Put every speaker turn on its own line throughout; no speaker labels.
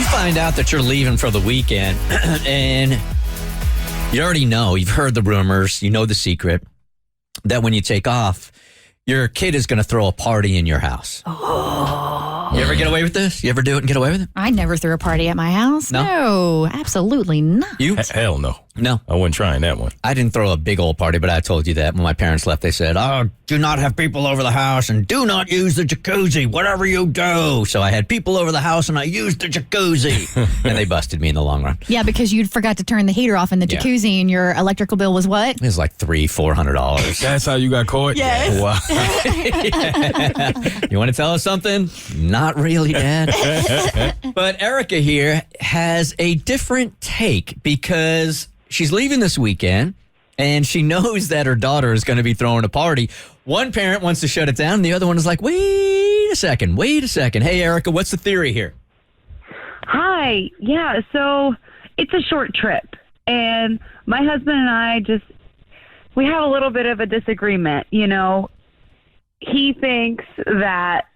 you find out that you're leaving for the weekend and you already know, you've heard the rumors, you know the secret, that when you take off, your kid is going to throw a party in your house. You ever get away with this? You ever do it and get away with it?
I never threw a party at my house. No, absolutely not.
You?
Hell no.
No.
I wasn't trying that one.
I didn't throw a big old party, but I told you that when my parents left, they said, oh, do not have people over the house and do not use the jacuzzi, whatever you do. So I had people over the house and I used the jacuzzi. And they busted me in the long run.
Yeah, because you forgot to turn the heater off in the jacuzzi and your electrical bill was what?
It was like $300-$400.
That's how you got caught?
Yes.
Wow.
You want to tell us something? Not really, Dad. But Erica here has a different take because she's leaving this weekend and she knows that her daughter is going to be throwing a party. One parent wants to shut it down and the other one is like, wait a second. Hey, Erica, what's the theory here?
Hi. Yeah, so it's a short trip. And my husband and I we have a little bit of a disagreement. You know, he thinks that,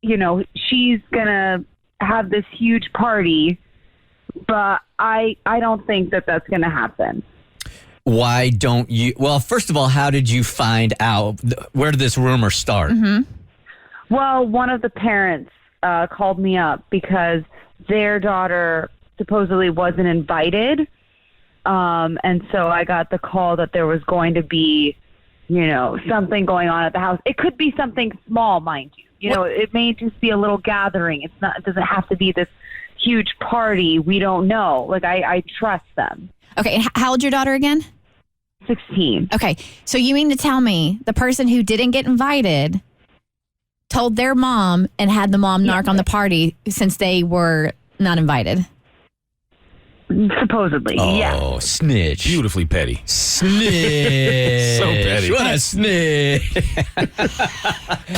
you know, she's going to have this huge party, but I don't think that that's going to happen.
Why don't you? Well, first of all, how did you find out? Where did this rumor start?
Mm-hmm.
Well, one of the parents called me up because their daughter supposedly wasn't invited. And so I got the call that there was going to be, you know, something going on at the house. It could be something small, mind you. You know, it may just be a little gathering. It doesn't have to be this huge party. We don't know. Like, I trust them.
Okay, how old's your daughter again?
16.
Okay, so you mean to tell me the person who didn't get invited told their mom and had the mom narc on the party since they were not invited?
Supposedly, yeah.
Oh, snitch.
Beautifully petty.
Snitch.
So petty.
What a snitch.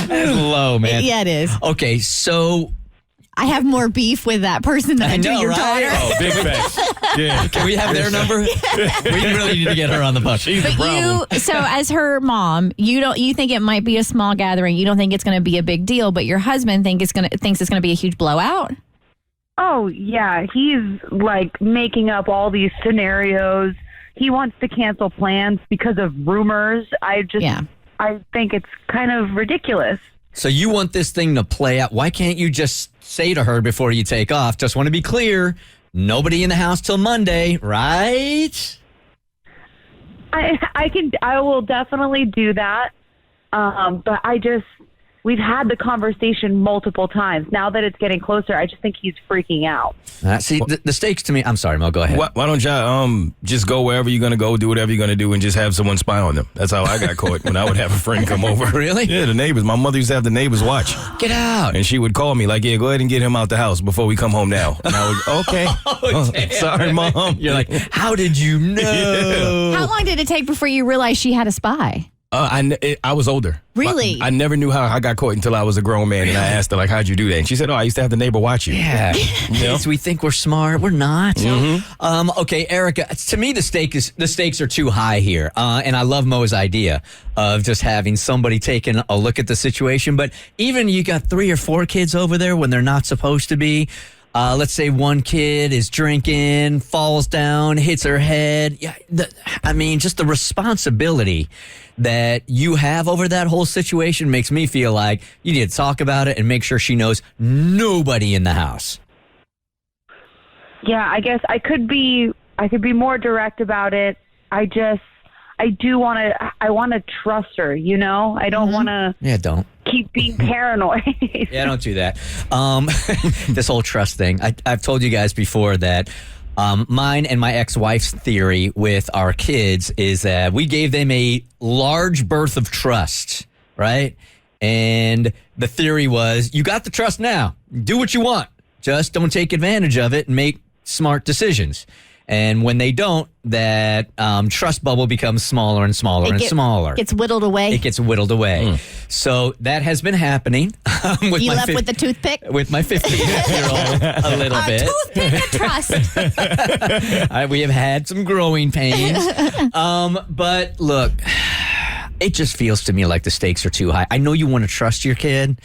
That's low, man.
Yeah, it is.
Okay, so
I have more beef with that person than I do your daughter.
Oh, big facts. Yeah.
can we have their number? We really need to get her on the bus.
She's the problem.
So as her mom, you think it might be a small gathering. You don't think it's going to be a big deal, but your husband thinks it's going to be a huge blowout.
Oh, yeah. He's like making up all these scenarios. He wants to cancel plans because of rumors. I think it's kind of ridiculous.
So you want this thing to play out. Why can't you just say to her before you take off, just want to be clear, nobody in the house till Monday, right?
I will definitely do that. But we've had the conversation multiple times. Now that it's getting closer, I just think he's freaking out.
See, the stakes to me, I'm sorry, Mo, go ahead.
Why don't y'all just go wherever you're going to go, do whatever you're going to do, and just have someone spy on them? That's how I got caught when I would have a friend come over.
Really?
Yeah, the neighbors. My mother used to have the neighbors watch.
Get out.
And she would call me like, yeah, go ahead and get him out the house before we come home now. And I would, okay. Sorry, Mom.
You're like, how did you know?
How long did it take before you realized she had a spy?
I was older.
Really?
I never knew how I got caught until I was a grown man, and I asked her, like, how'd you do that? And she said, I used to have the neighbor watch you.
Yeah.
You know?
We think we're smart. We're not.
Mm-hmm.
Okay, Erica, to me, the stakes are too high here. And I love Mo's idea of just having somebody taking a look at the situation. But even you got 3 or 4 kids over there when they're not supposed to be. Let's say one kid is drinking, falls down, hits her head. Yeah, just the responsibility that you have over that whole situation makes me feel like you need to talk about it and make sure she knows nobody in the house.
Yeah, I guess I could be more direct about it. I want to trust her, you know? I don't want to
don't
keep being paranoid.
Yeah, don't do that. This whole trust thing. I've told you guys before that mine and my ex-wife's theory with our kids is that we gave them a large birth of trust, right? And the theory was, you got the trust now. Do what you want. Just don't take advantage of it and make smart decisions. And when they don't, that trust bubble becomes smaller and smaller and smaller.
It gets whittled away.
It gets whittled away. So that has been happening.
You left with the toothpick?
With my 15-year-old a little bit.
Toothpick of trust.
We have had some growing pains. But look, It just feels to me like the stakes are too high. I know you want to trust your kid,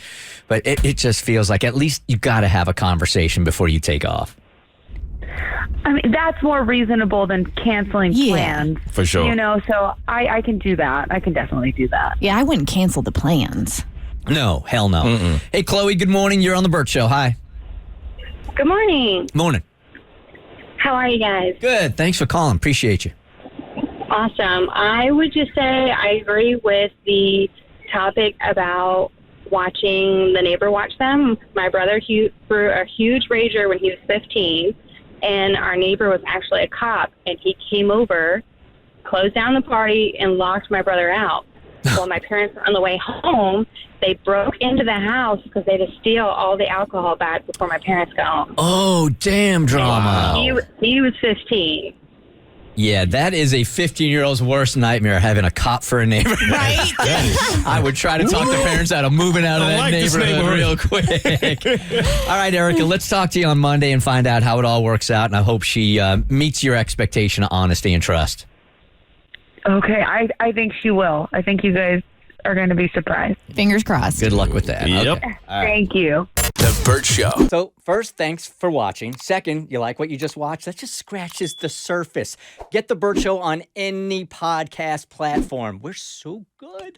but it just feels like at least you got to have a conversation before you take off.
I mean, that's more reasonable than canceling plans.
For sure.
You know, so I can do that. I can definitely do that.
Yeah, I wouldn't cancel the plans.
No, hell no. Hey, Chloe, good morning. You're on the Bert Show. Hi.
Good morning.
Morning.
How are you guys?
Good. Thanks for calling. Appreciate you.
Awesome. I would just say I agree with the topic about watching the neighbor watch them. My brother grew a huge rager when he was 15, and our neighbor was actually a cop, and he came over, closed down the party, and locked my brother out. While my parents were on the way home, they broke into the house because they had to steal all the alcohol back before my parents got home.
Oh, damn drama.
He was 15.
Yeah, that is a 15-year-old's worst nightmare, having a cop for a neighbor.
Right?
I would try to talk the parents out of moving out of that neighborhood real quick. All right, Erica, let's talk to you on Monday and find out how it all works out, and I hope she meets your expectation of honesty and trust.
Okay, I think she will. I think you guys are going to be surprised.
Fingers crossed.
Good luck with that.
Yep.
Okay.
Thank you.
The Bert Show.
So, first, thanks for watching. Second, you like what you just watched? That just scratches the surface. Get the Bert Show on any podcast platform. We're so good.